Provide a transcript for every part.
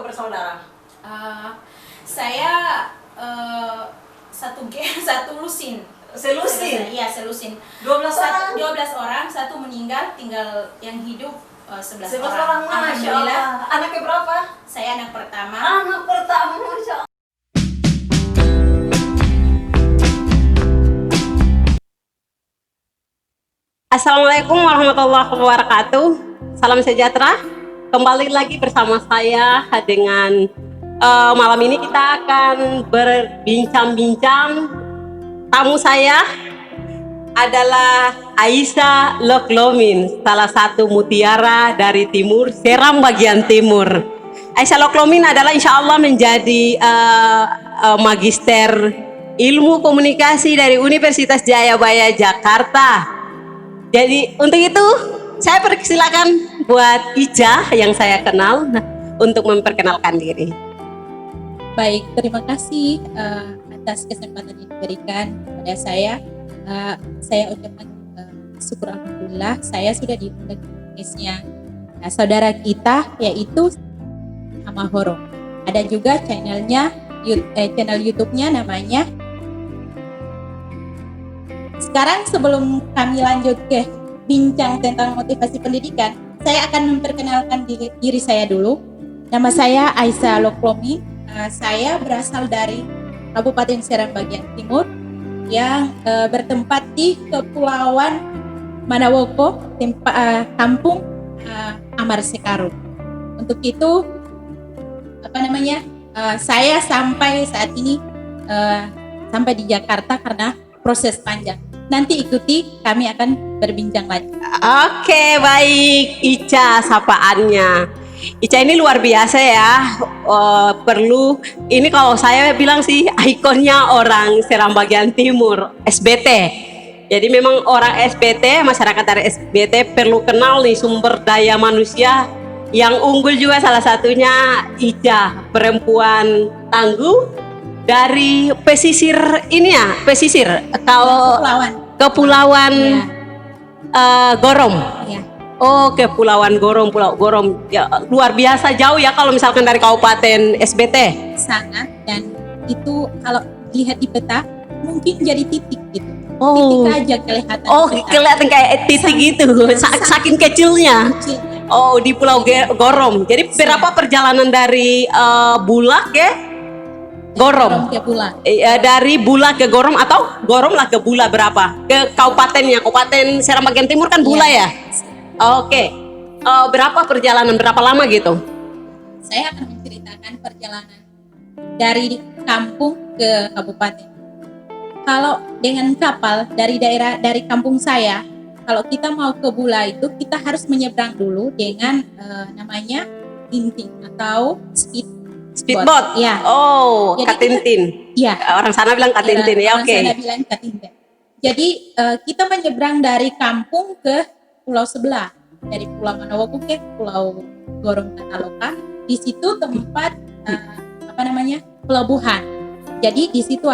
bersaudara? Saya satu lusin. Selusin? Iya, selusin. 12 orang? 12 orang, satu meninggal, tinggal yang hidup 11 11 orang. orang, Masya Allah. Anaknya berapa? Saya anak pertama. Anak pertama, Masya Allah. Assalamualaikum warahmatullahi wabarakatuh. Salam sejahtera. Kembali lagi bersama saya dengan malam ini kita akan berbincang-bincang. Tamu saya adalah Aisyah Loklomin, salah satu mutiara dari timur, Seram bagian timur. Aisyah Loklomin adalah insya Allah menjadi magister ilmu komunikasi dari Universitas Jayabaya Jakarta. Jadi untuk itu saya persilakan buat Ica yang saya kenal untuk memperkenalkan diri. Baik, terima kasih atas kesempatan yang diberikan kepada saya. Saya ucapkan syukur alhamdulillah saya sudah diundang ke podcastnya saudara kita yaitu Amahoro. Ada juga channelnya, channel YouTube-nya namanya. Sekarang sebelum kami lanjut ke bincang tentang motivasi pendidikan, saya akan memperkenalkan diri saya dulu. Nama saya Aisyah Loklomin. Saya berasal dari Kabupaten Seram bagian timur yang bertempat di Kepulauan Manawoko, Kampung Amar Sekaru. Untuk itu, saya sampai saat ini sampai di Jakarta karena proses panjang. Nanti ikuti, kami akan berbincang lagi. Oke, baik Ica sapaannya. Ica ini luar biasa ya. Perlu ini kalau saya bilang sih ikonnya orang Seram bagian timur, SBT. Jadi memang orang SBT, masyarakat dari SBT perlu kenal nih sumber daya manusia yang unggul juga, salah satunya Ica, perempuan tangguh dari pesisir ini ya, pesisir kalau kepulauan Gorom. Ya. Oh, Kepulauan Gorom, Pulau Gorom. Ya, luar biasa jauh ya kalau misalkan dari Kabupaten SBT. Sangat, dan itu kalau lihat di peta mungkin jadi titik gitu. Oh. Titik aja kelihatan. Oh, kelihatan kayak titik gitu, saking kecilnya. Oh, di Pulau Gorom. Jadi berapa perjalanan dari Bulak ya? Gorom ke Bulak. Dari Bulak ke Gorom atau Gorom lah ke Bulak berapa? Ke kabupatennya, Kabupaten Seram bagian timur kan Bulak ya? Oke. Berapa perjalanan, berapa lama gitu? Saya akan menceritakan perjalanan dari kampung ke kabupaten. Kalau dengan kapal dari kampung saya, kalau kita mau ke Bulak itu kita harus menyeberang dulu dengan namanya inting atau speedboat. Ya. Oh, jadi Katintin. Iya. Orang sana bilang Katintin ya, oke. Orang sana bilang Katintin. Jadi kita menyeberang dari kampung ke pulau sebelah, dari Pulau Manawoko ke Pulau Gorong Kataloka. Di situ tempat pelabuhan. Jadi di situ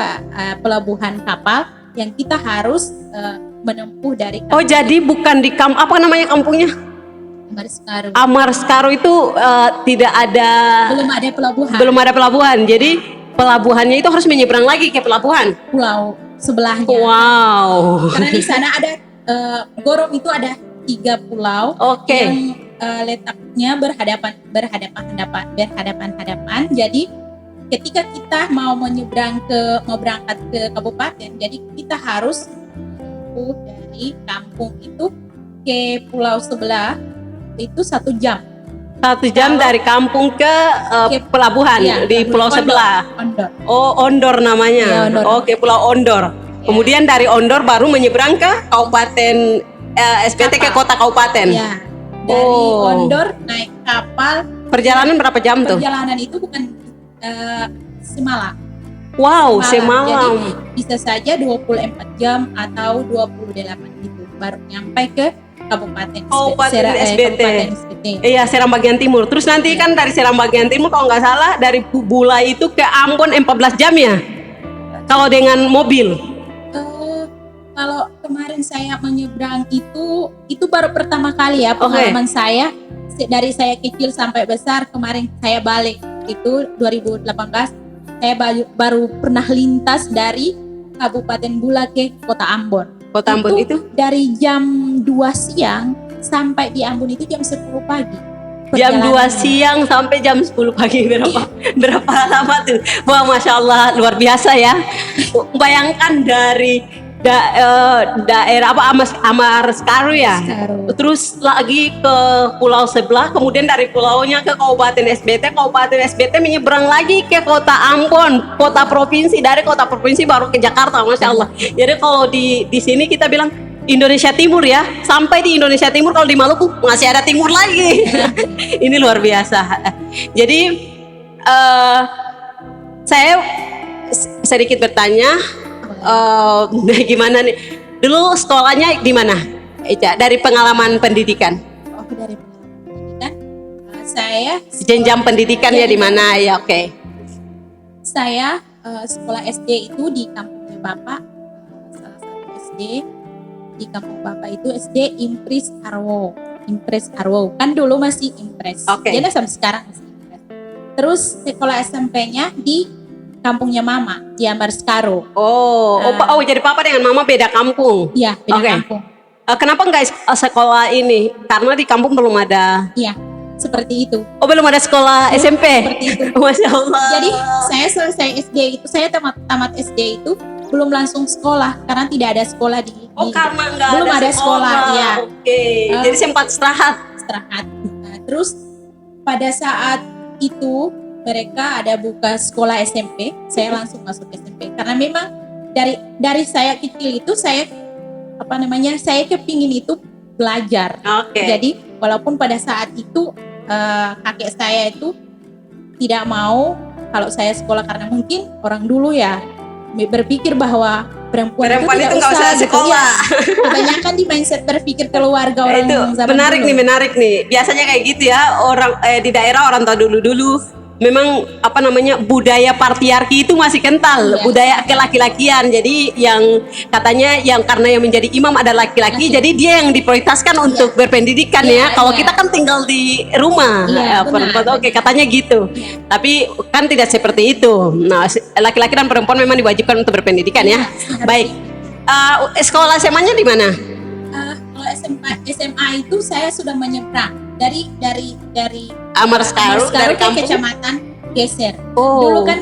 pelabuhan kapal yang kita harus menempuh dari kampung. Oh, jadi bukan di apa namanya kampungnya? Amar Sekaru itu tidak ada. Belum ada pelabuhan. Jadi pelabuhannya itu harus menyeberang lagi ke pelabuhan pulau sebelahnya. Wow. Karena di sana ada Gorom itu ada 3 pulau yang letaknya berhadapan-hadapan. Jadi ketika kita mau berangkat ke kabupaten, jadi kita harus dari kampung itu ke pulau sebelah itu 1 jam. 1 jam dari kampung ke pelabuhan di pulau sebelah. Ondor. Oh, Ondor namanya. Ya, Ondor. Oke, Pulau Ondor. Ya. Kemudian dari Ondor baru menyeberang ke kabupaten SBT ke kota kabupaten. Ya. Dari Ondor naik kapal. Perjalanan berapa jam tuh? Perjalanan itu bukan semalam. Wow, semalam. Jadi bisa saja 24 jam atau 28 gitu baru nyampe ke Kabupaten SBT. SBT. Iya, Seram bagian timur. Terus nanti kan dari Seram bagian timur kalau nggak salah dari Bulak itu ke Ambon 14 jam ya? Kalau dengan mobil? Kalau kemarin saya menyeberang itu baru pertama kali ya pengalaman saya. Dari saya kecil sampai besar, kemarin saya balik waktu itu 2018 saya baru pernah lintas dari Kabupaten Bula ke Kota Ambon. Kota Ambon itu? Dari jam 2 siang sampai di Ambon itu jam 10 pagi. Jam 2 siang sampai jam 10 pagi, berapa lama tuh? Wah, Masya Allah, luar biasa ya. Bayangkan dari daerah apa, Amar Sekaru ya, Sekaru. terus lagi ke pulau sebelah, kemudian dari pulaunya ke Kabupaten SBT menyeberang lagi ke Kota Ambon, kota provinsi, dari kota provinsi baru ke Jakarta, Masya Allah. Jadi kalau di sini kita bilang Indonesia Timur ya, sampai di Indonesia Timur, kalau di Maluku masih ada timur lagi. Ini luar biasa. Jadi saya sedikit bertanya, gimana nih dulu sekolahnya di mana, Ica, dari pengalaman pendidikan? Oh, dari pendidikan, saya Jenjang pendidikannya di mana ya? Oke. Saya sekolah SD itu di kampungnya Bapak, salah satu SD di kampung Bapak itu SD Impres Arwo. Kan dulu masih Impres. Oke. Jadi sampai sekarang masih Impres. Terus sekolah SMP-nya di kampungnya Mama di Amar Sekaru. Oh, jadi papa dengan mama beda kampung. Iya, beda Oke. kampung. Kenapa enggak sekolah ini? Karena di kampung belum ada. Iya, seperti itu. Oh, belum ada sekolah SMP. Seperti itu. Masya Allah. Jadi saya selesai SD itu, saya tamat SD itu belum langsung sekolah karena tidak ada sekolah Karena enggak belum ada sekolah, ya. Oke. Jadi sempat istirahat. Nah, terus pada saat itu mereka ada buka sekolah SMP, saya langsung masuk SMP karena memang dari saya kecil itu saya kepingin itu belajar. Oke. Jadi walaupun pada saat itu kakek saya itu tidak mau kalau saya sekolah karena mungkin orang dulu ya berpikir bahwa perempuan itu tidak nggak usah sekolah. Kebanyakan di mindset berpikir keluarga orang Itu zaman menarik dulu. nih. Biasanya kayak gitu ya, orang di daerah orang tua dulu memang budaya patriarki itu masih kental, Iya. budaya kelaki-lakian. Jadi yang katanya karena yang menjadi imam ada laki-laki, jadi dia yang diprioritaskan untuk berpendidikan ya. Iya, Kalau iya. kita kan tinggal di rumah, Iya, perempuan. benar. Oke, katanya gitu. Iya. Tapi kan tidak seperti itu. Nah, laki-laki dan perempuan memang diwajibkan untuk berpendidikan ya. Iya, Baik. Sekolah SMA-nya di mana? Kalau SMA itu saya sudah menyeberang dari Amar Sekaru, dari ke kampung. kecamatan Geser. Oh. Dulu kan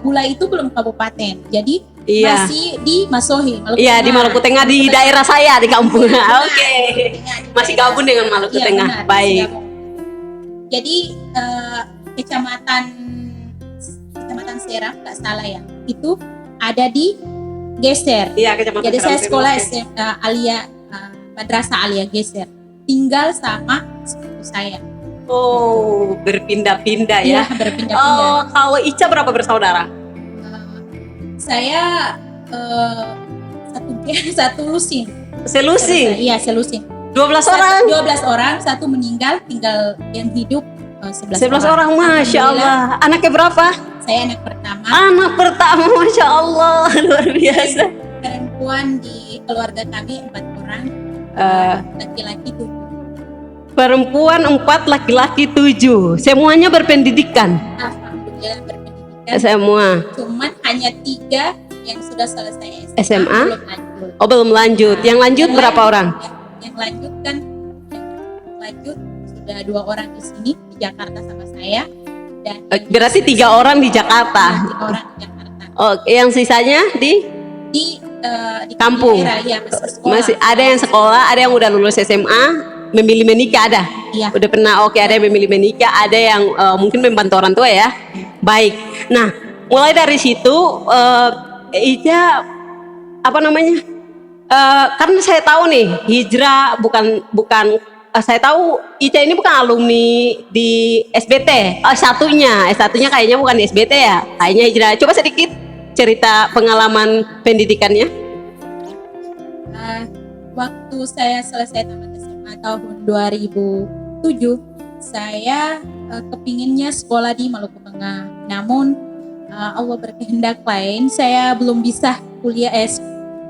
Bula itu belum kabupaten, jadi Iya. masih di Masohi. Maluku Iya, di Tengah. Maluku Tengah, di daerah saya di kampung. Oke. Tengah. Masih gabung dengan Maluku Iya, Tengah. benar, Baik. masih gabung. Jadi kecamatan Seram nggak salah ya, itu ada di Geser. Iya, kecamatan Jadi saya Seram sekolah Timur. Madrasah Alia Geser. Tinggal sama sepupu saya. Oh, berpindah-pindah ya. Iya, berpindah-pindah. Kalau Ica berapa bersaudara? Saya satu lusin. Selusin. Iya, selusin. 12 orang. 12 orang, satu meninggal, tinggal yang hidup 11 11 orang, Masya Allah. Anaknya berapa? Saya anak pertama. Anak pertama, Masya Allah. Luar biasa. Perempuan di keluarga kami 4 orang. Laki-laki 7. Perempuan 4, laki-laki 7. Semuanya berpendidikan. Alhamdulillah berpendidikan. Semua. Cuman hanya 3 yang sudah selesai SMA? belum lanjut. Oh, belum lanjut. Yang lanjut Yang berapa lain- orang? Yang lanjut kan sudah 2 orang di sini di Jakarta sama saya dan Berarti 3 orang di Jakarta. 3 orang di Jakarta. Oh, yang sisanya di Di Kampung. daerah, ya, masih sekolah. masih ada yang sekolah, ada yang udah lulus SMA, memilih menikah ada. Iya. Udah pernah, oke, ada yang memilih menikah, ada yang mungkin membantu orang tua ya. Baik. Nah, mulai dari situ Ica karena saya tahu nih hijrah bukan saya tahu Ica ini bukan alumni di SBT. S1-nya kayaknya bukan di SBT ya. Kayaknya hijrah. Coba sedikit cerita pengalaman pendidikannya. Waktu saya selesai tamat SMA tahun 2007, saya kepinginnya sekolah di Maluku Tengah. Namun Allah berkehendak lain, saya belum bisa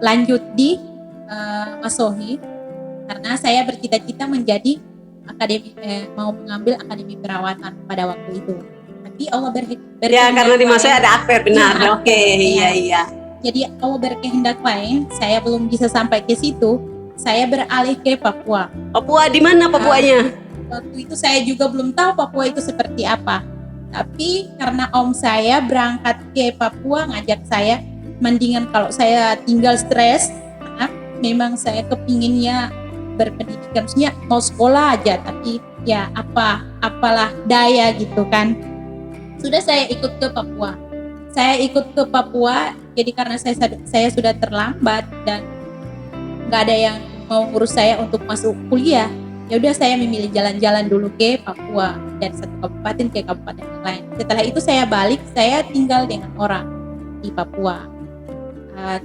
lanjut di Masohi karena saya bercita-cita menjadi mau mengambil akademi perawatan pada waktu itu. tapi Allah Ya, karena di masa ada akper, benar. Ya, Oke, iya, iya. Jadi Allah berkehendak lain, saya belum bisa sampai ke situ. Saya beralih ke Papua. Papua di mana Papuanya? Waktu itu saya juga belum tahu Papua itu seperti apa. Tapi karena om saya berangkat ke Papua ngajak saya, mendingan kalau saya tinggal stres, memang saya kepinginnya berpendidikan, maksudnya mau sekolah aja, tapi ya apalah daya gitu kan. Sudah saya ikut ke Papua. Saya ikut ke Papua, jadi karena saya sudah terlambat dan nggak ada yang mau ngurus saya untuk masuk kuliah. Ya udah saya memilih jalan-jalan dulu ke Papua, dari satu kabupaten ke kabupaten yang lain. Setelah itu saya balik, saya tinggal dengan orang di Papua.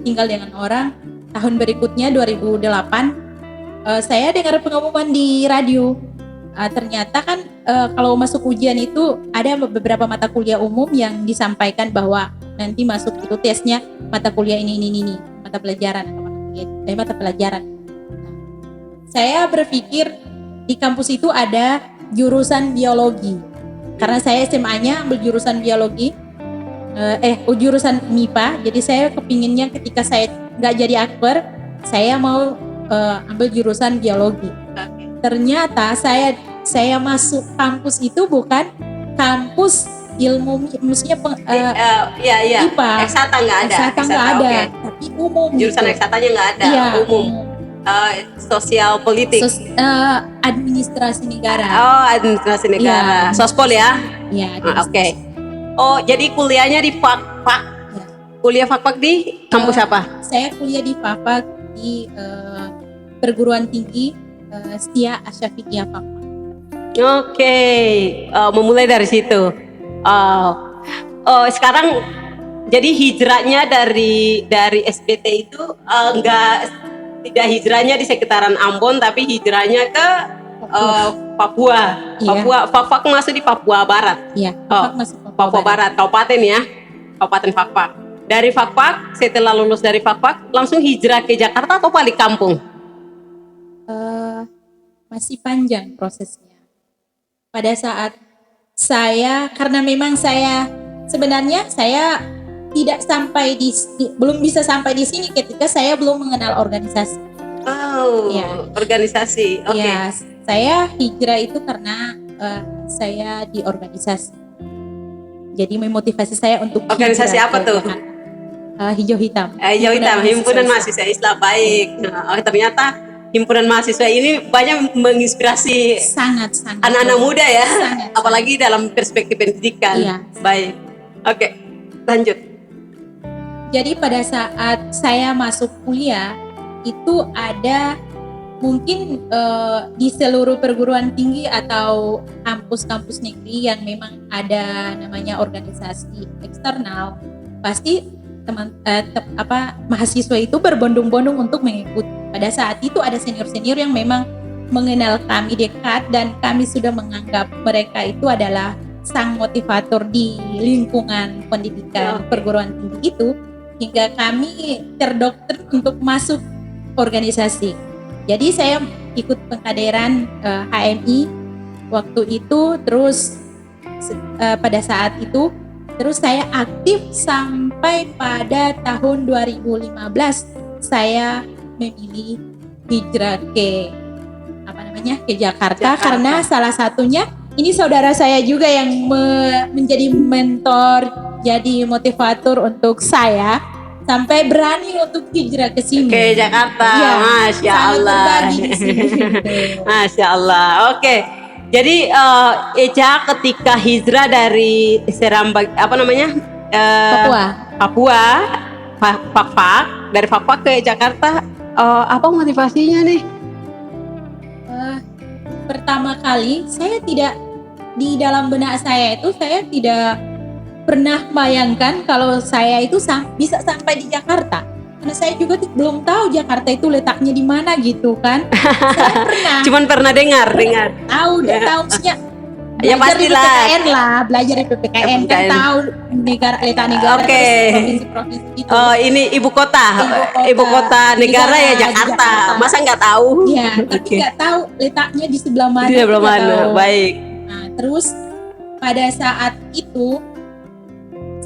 Tinggal dengan orang. Tahun berikutnya 2008 saya dengar pengumuman di radio. Ternyata kan kalau masuk ujian itu ada beberapa mata kuliah umum yang disampaikan bahwa nanti masuk itu tesnya mata kuliah ini mata pelajaran atau mata pelajaran. Saya berpikir di kampus itu ada jurusan biologi. Karena saya SMA-nya ambil jurusan biologi, jurusan MIPA. Jadi saya kepinginnya ketika saya nggak jadi akper, saya mau ambil jurusan biologi. Ternyata saya masuk kampus itu bukan kampus ilmu, maksudnya IPA. Eksata nggak ada. Eksata nggak ada, okay. tapi umum. Jurusan gitu. eksatanya nggak ada, Iya, umum. Sosial politik. Administrasi negara. Oh, administrasi negara. Iya. Sospol ya? Iya. Oke. Oh, jadi kuliahnya di Fakfak. Ya. Kuliah Fakfak di kampus apa? Saya kuliah di Fakfak di perguruan tinggi Setia Asyafiqiyah Fakfak. Oke. Memulai dari situ. Sekarang jadi hijrahnya dari SBT itu tidak hijrahnya di sekitaran Ambon, tapi hijrahnya ke Papua. Iya. Fakfak masuk di Papua Barat. Iya. Oh, Masuk Papua Barat, kabupaten ya, kabupaten Fakfak. Dari Fakfak, setelah lulus dari Fakfak, langsung hijrah ke Jakarta atau balik kampung? Masih panjang prosesnya. Pada saat karena memang sebenarnya saya tidak sampai belum bisa sampai di sini ketika saya belum mengenal organisasi. Oh, ya. Organisasi, oke. Ya, saya hijrah itu karena saya di organisasi. Jadi memotivasi saya untuk organisasi apa tuh? Hijau Hitam. Hijau Hitam, Himpunan Mahasiswa Islam. Baik. Nah, ternyata Himpunan Mahasiswa ini banyak menginspirasi sangat anak-anak muda ya, sangat, apalagi dalam perspektif pendidikan. Iya. Baik. Oke, lanjut. Jadi pada saat saya masuk kuliah itu ada mungkin di seluruh perguruan tinggi atau kampus-kampus negeri yang memang ada namanya organisasi eksternal, pasti mahasiswa itu berbondong-bondong untuk mengikuti. Pada saat itu ada senior-senior yang memang mengenal kami dekat dan kami sudah menganggap mereka itu adalah sang motivator di lingkungan pendidikan perguruan tinggi itu, hingga kami terdoktrin untuk masuk organisasi. Jadi saya ikut pengkaderan HMI waktu itu, terus pada saat itu terus saya aktif sampai pada tahun 2015 saya memilih hijrah ke Jakarta karena salah satunya ini saudara saya juga yang menjadi mentor, jadi motivator untuk saya sampai berani untuk hijrah ke sini. Ke Jakarta, ya, Masya Allah. berbagi di sini. Masya Allah. Oke. Jadi Eca ketika hijrah dari Papua, Fakfak, dari Fakfak ke Jakarta, apa motivasinya nih? Pertama kali saya tidak, di dalam benak saya itu saya tidak pernah bayangkan kalau saya itu bisa sampai di Jakarta. Karena saya juga belum tahu Jakarta itu letaknya di mana gitu kan. Saya pernah. Cuman pernah dengar. Tahu maksudnya. Ya pastilah. Belajar di PPKN kan tahu letak negara, provinsi-provinsi itu. Oh, ini ibu kota negara ya Jakarta. Masa nggak tahu? Iya, tapi nggak tahu letaknya di sebelah mana. Di sebelah mana? Baik. Nah, terus pada saat itu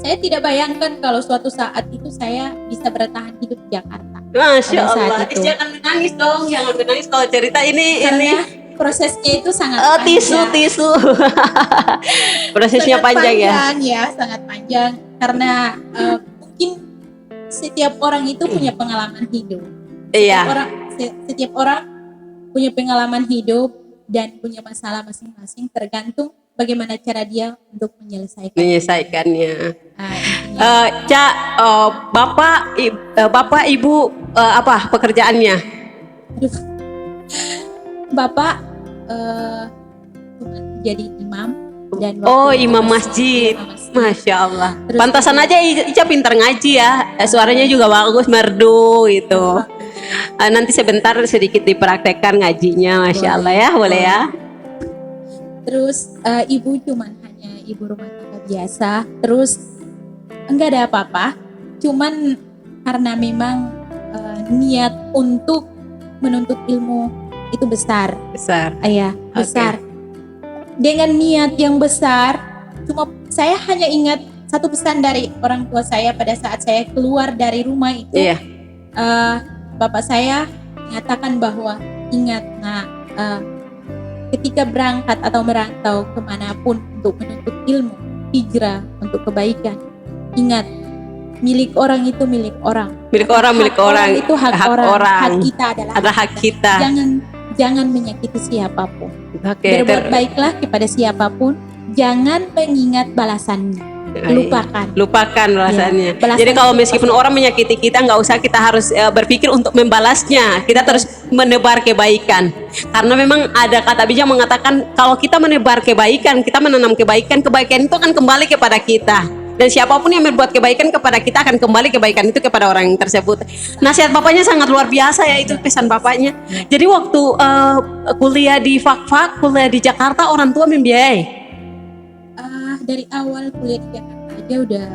saya tidak bayangkan kalau suatu saat itu saya bisa bertahan hidup di Jakarta. Masya Pada saat Allah. itu. Jangan menangis dong, jangan menangis kalau cerita ini. Karena prosesnya itu sangat Oh, panjang. tisu. Prosesnya Sangat panjang ya. sangat panjang. Karena mungkin setiap orang itu punya pengalaman hidup. Iya. Setiap orang punya pengalaman hidup dan punya masalah masing-masing, tergantung bagaimana cara dia untuk menyelesaikan. Menyelesaikannya. Intinya. Cak, bapak ibu apa pekerjaannya? Aduh. Bapak jadi imam dan Oh, waktu imam itu masjid. imam masjid. Masya Allah. Terus Pantasan aja Ica pintar ngaji ya. Suaranya juga bagus, merdu gitu. Nanti sebentar sedikit dipraktekkan ngajinya, Masya Allah ya, boleh ya. Terus ibu cuman hanya ibu rumah tangga biasa. Terus enggak ada apa-apa. Cuman karena memang niat untuk menuntut ilmu itu besar. Besar. Iya, besar. Dengan niat yang besar, cuma saya hanya ingat satu pesan dari orang tua saya pada saat saya keluar dari rumah itu. Iya. Bapak saya mengatakan bahwa ingat, ketika berangkat atau merantau kemanapun untuk menuntut ilmu, hijrah untuk kebaikan, ingat, milik orang itu milik orang. Milik orang. Itu hak orang. Hak kita adalah hak kita. Jangan menyakiti siapapun. Oke. Berbuat baiklah kepada siapapun. Jangan mengingat balasannya. Lupakan balasannya. Balasan Jadi kalau itu meskipun orang menyakiti kita, nggak usah kita harus berpikir untuk membalasnya. Kita terus menebar kebaikan. Karena memang ada kata bijak mengatakan kalau kita menebar kebaikan, kita menanam kebaikan, kebaikan itu akan kembali kepada kita. Dan siapapun yang berbuat kebaikan kepada kita akan kembali kebaikan itu kepada orang tersebut. Nasihat bapaknya sangat luar biasa ya, itu pesan bapaknya. Jadi waktu kuliah di Fakfak, kuliah di Jakarta, orang tua membiayai. Dari awal kuliah di Jakarta aja udah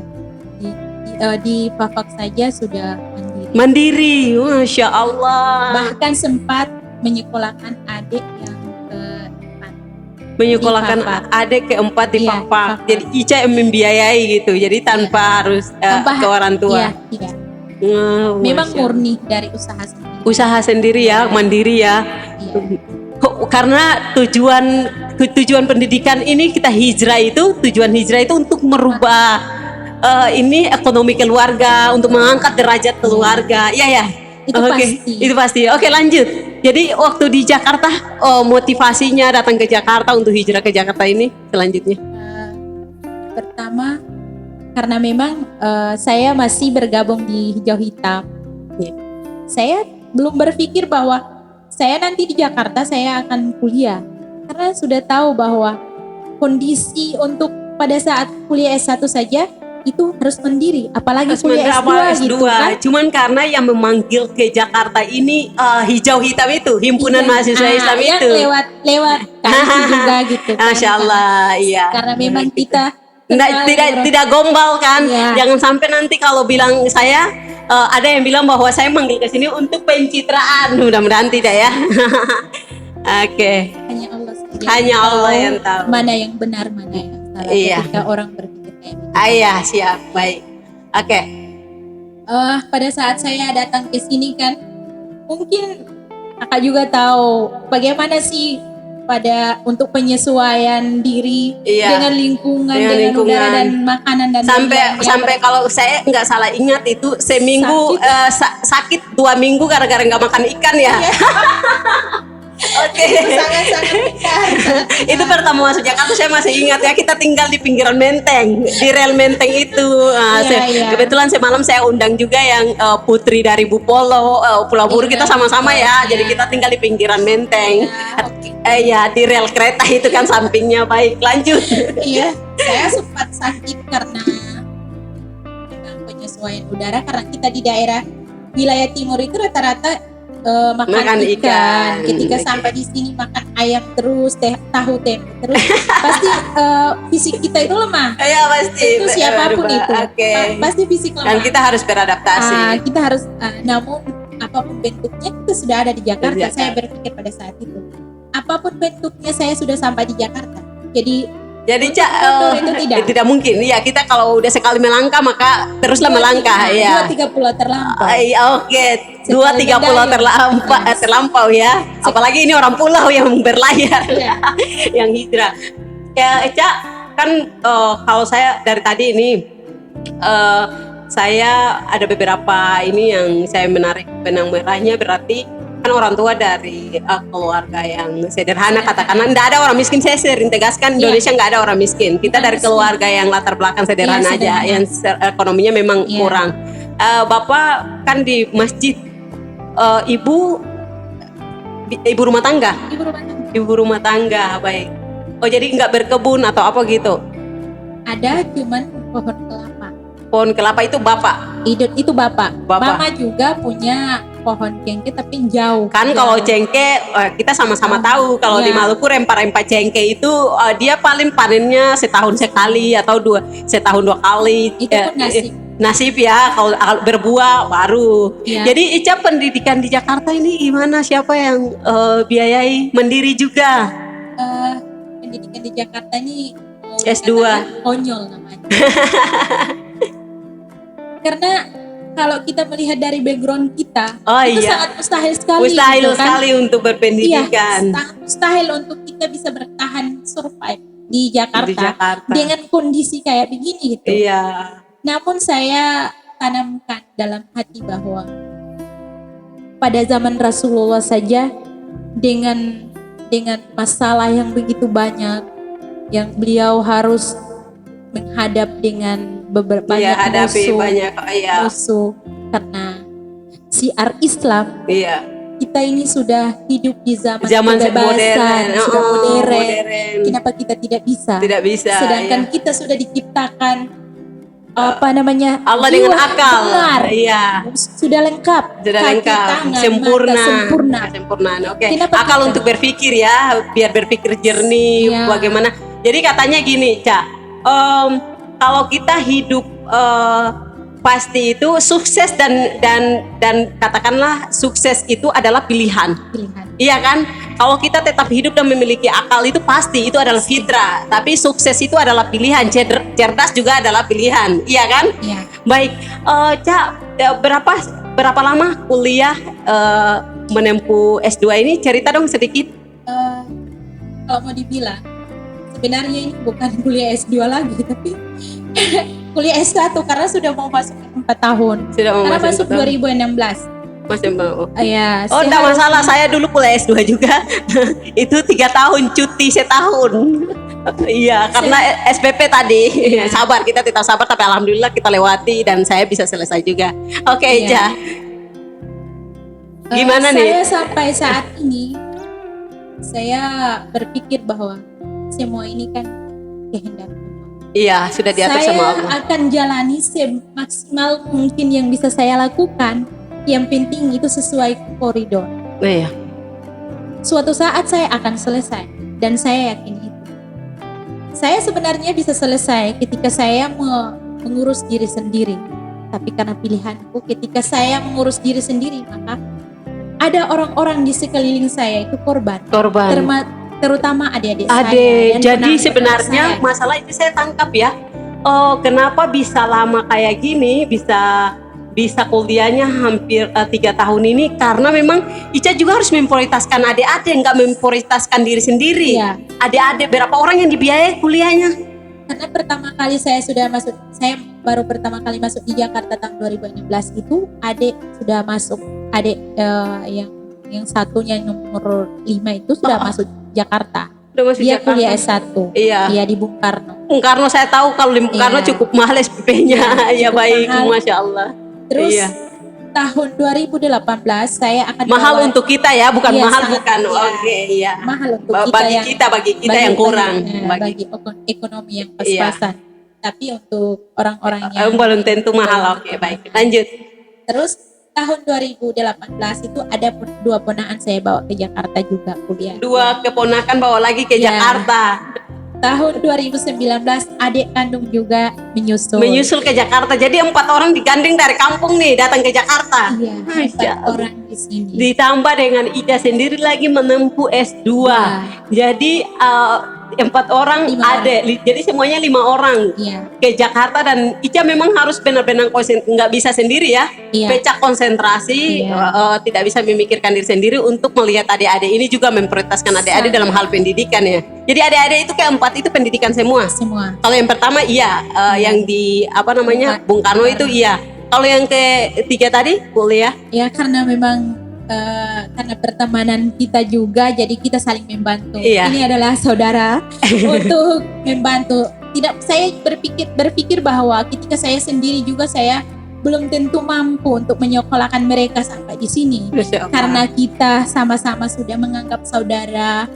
di Fakfak saja sudah mandiri. Mandiri, Masya Allah. Bahkan sempat menyekolahkan adik yang keempat. Menyekolahkan Di Fakfak. adik keempat di Iya, Fakfak. Fakfak. Jadi Ica yang membiayai gitu. Jadi tanpa harus ke orang tua. Iya, tidak. Memang Masya Allah. murni dari usaha sendiri. Usaha sendiri ya, mandiri ya. Iya. Karena tujuan pendidikan ini kita tujuan hijrah itu untuk merubah ini ekonomi keluarga, untuk mengangkat derajat keluarga. Iya ya. Itu pasti. Itu pasti. Oke, lanjut. Jadi waktu di Jakarta, motivasinya datang ke Jakarta untuk hijrah ke Jakarta ini selanjutnya. Pertama karena memang saya masih bergabung di Hijau Hitam. Iya. Saya belum berpikir bahwa saya nanti di Jakarta saya akan kuliah. Karena sudah tahu bahwa kondisi untuk pada saat kuliah S1 saja itu harus mandiri, apalagi kuliah S2 gitu kan. Cuman karena yang memanggil ke Jakarta ini Hijau Hitam itu, himpunan Iya. mahasiswa Islam yang itu. lewat kampus juga gitu kan. Masya Allah, iya. Karena memang kita Tidak gombal kan. Iya. Jangan sampai nanti kalau bilang saya ada yang bilang bahwa saya manggil ke sini untuk pencitraan. Mudah-mudahan tidak ya. Oke. hanya Allah saja Hanya yang Allah tahu yang tahu. mana yang benar, mana yang salah. Iya. Ketika orang berpikir kayak gitu. Ayah siap, baik. Oke. Pada saat saya datang ke sini kan, mungkin kakak juga tahu bagaimana sih untuk penyesuaian diri Iya. dengan lingkungan, Dengan dengan lingkungan. udara dan makanan dan lain-lain. sampai kalau saya nggak salah ingat itu seminggu sakit 2 minggu gara-gara nggak makan ikan ya. Oke. sangat-sangat besar. Itu pertama masuk Jakarta saya masih ingat ya, kita tinggal di pinggiran Menteng, di rel Menteng itu. Iya. Kebetulan semalam saya undang juga yang putri dari Bupolo, Pulau Buru, kita sama-sama ya. Jadi kita tinggal di pinggiran Menteng. Ya di rel kereta itu kan sampingnya. Baik, lanjut. Iya, saya sempat sakit karena memang penyesuaian udara, karena kita di daerah wilayah timur itu rata-rata makan ikan. Ketika sampai di sini makan ayam terus, tahu tempe terus, pasti fisik kita itu lemah. Ya pasti. Itu siapapun itu, Oke. pasti fisik lemah. Dan kita harus beradaptasi. Kita harus, namun apapun bentuknya kita sudah ada di Jakarta. Di Jakarta. Saya berpikir pada saat itu, apapun bentuknya saya sudah sampai di Jakarta. Jadi Jadi Cak, mundur itu tidak. mungkin. Iya, kita kalau udah sekali melangkah maka teruslah melangkah ya. 2-3 pulau terlampau. Oke, 2-3 pulau terlampau ya. Apalagi ini orang pulau yang berlayar, Iya. yang hijrah. Ya, Cak, kan kalau saya dari tadi ini saya ada beberapa ini yang saya menarik benang merahnya, berarti kan orang tua dari keluarga yang sederhana, katakanlah tidak ada orang miskin. Saya sering tegaskan Indonesia nggak ada orang miskin. Kita dari keluarga yang latar belakang sederhana aja, yang ekonominya memang kurang. Bapak kan di masjid, ibu rumah tangga. Ibu rumah tangga, baik. Oh jadi nggak berkebun atau apa gitu? Ada cuman pohon kelapa. Pohon kelapa itu bapak. Itu bapak. Bapak. Mama juga punya pohon cengkeh tapi jauh. Kan kalau cengkeh kita sama-sama tahu kalau di Maluku rempah-rempah cengkeh itu dia paling panennya setahun sekali atau setahun 2 kali. Itu pun Nasib ya, kalau berbuah baru. Ya. Jadi Ica pendidikan di Jakarta ini gimana? Siapa yang biayai? Mandiri juga? Pendidikan di Jakarta ini S2. konyol namanya. Karena kalau kita melihat dari background kita, itu sangat mustahil sekali. Mustahil gitu, kan? sekali untuk berpendidikan. Iya, sangat mustahil untuk kita bisa bertahan survive di Jakarta, Jakarta. dengan kondisi kayak begini gitu. Iya. Namun saya tanamkan dalam hati bahwa pada zaman Rasulullah saja dengan masalah yang begitu banyak yang beliau harus menghadap dengan banyak musuh karena siar Islam. Iya. Kita ini sudah hidup di zaman modern. sudah modern. Kenapa kita tidak bisa? Tidak bisa. Sedangkan kita sudah diciptakan Allah jiwa dengan akal. benar. Iya. Sudah lengkap. Sudah Kaki, lengkap. tangan, Sempurna. mata, Sempurna. Oke. Kenapa Akal kita? untuk berpikir ya, biar berpikir jernih. Iya. Bagaimana? Jadi katanya gini, Ca. Kalau kita hidup pasti itu sukses dan katakanlah sukses itu adalah pilihan. Iya kan? Kalau kita tetap hidup dan memiliki akal itu pasti itu adalah fitrah. Tapi sukses itu adalah pilihan, cerdas juga adalah pilihan. Iya kan? Iya. Baik, Cak, berapa lama kuliah menempuh S2 ini? Cerita dong sedikit. Kalau mau dibilang, sebenarnya ini bukan kuliah S2 lagi, tapi kuliah S1 karena sudah mau masuk 4 tahun. Karena masuk 2016. Masih mau. Ya, oh, enggak masalah. Saya dulu kuliah S2 juga. Itu 3 tahun, cuti setahun. Iya, karena SPP tadi. Sabar, kita tetap sabar, tapi alhamdulillah kita lewati dan saya bisa selesai juga. Oke, Eja. Gimana nih? Saya sampai saat ini, saya berpikir bahwa semua ini kan kehendak Allah. Iya, sudah diatur sama Allah. Saya akan jalani semaksimal mungkin yang bisa saya lakukan. Yang penting itu sesuai koridor. Iya. Suatu saat saya akan selesai dan saya yakin itu. Saya sebenarnya bisa selesai ketika saya mengurus diri sendiri. Tapi karena pilihanku, ketika saya mengurus diri sendiri, maka ada orang-orang di sekeliling saya itu korban. Terutama adik-adik saya. Jadi sebenarnya masalah itu saya tangkap ya. Oh, kenapa bisa lama kayak gini? Bisa kuliahnya hampir 3 tahun ini karena memang Ica juga harus memprioritaskan adik-adik, nggak memprioritaskan diri sendiri. Iya. Adik-adik berapa orang yang dibiayai kuliahnya? Karena pertama kali saya baru pertama kali masuk di Jakarta tahun 2016 itu adik sudah masuk, adik yang satunya nomor 5 itu sudah masuk Jakarta. Dia kuliah S1. Iya di Bung Karno. Bung Karno saya tahu kalau di Bung Karno cukup mahal SPP-nya. Ya baik, mahal. Masya Allah. Terus tahun 2018 saya akan mahal untuk kita ya, bukan mahal bukan. Oke, iya. Mahal untuk kita bagi kita yang kurang. Bagi ekonomi yang pas-pasan. Tapi untuk orang-orang yang belum tentu mahal. Oke, baik. Lanjut. Terus tahun 2018 itu ada 2 ponakan saya bawa ke Jakarta juga kuliah. 2 keponakan bawa lagi ke Jakarta. Tahun 2019 adik kandung juga menyusul ke Jakarta. Jadi 4 orang digandeng dari kampung nih datang ke Jakarta. Iya, 4 orang di sini. Ditambah dengan Ida sendiri lagi menempuh S2. Jadi orang Lima adik, jadi semuanya 5 orang Iya. ke Jakarta, dan Ica memang harus benar-benar nggak bisa sendiri ya, Iya. pecah konsentrasi, Iya. tidak bisa memikirkan diri sendiri untuk melihat adik-adik ini juga memprioritaskan adik-adik dalam hal pendidikan ya. Jadi adik-adik itu keempat itu pendidikan semua. Semua. Kalau yang pertama iya, yang di apa namanya Bung Karno itu iya. Kalau yang ketiga tadi kuliah. Ya karena memang karena pertemanan kita juga, jadi kita saling membantu. Iya. Ini adalah saudara untuk membantu. Tidak, saya berpikir bahwa ketika saya sendiri juga saya belum tentu mampu untuk menyekolahkan mereka sampai di sini. Masya Allah. Karena kita sama-sama sudah menganggap saudara.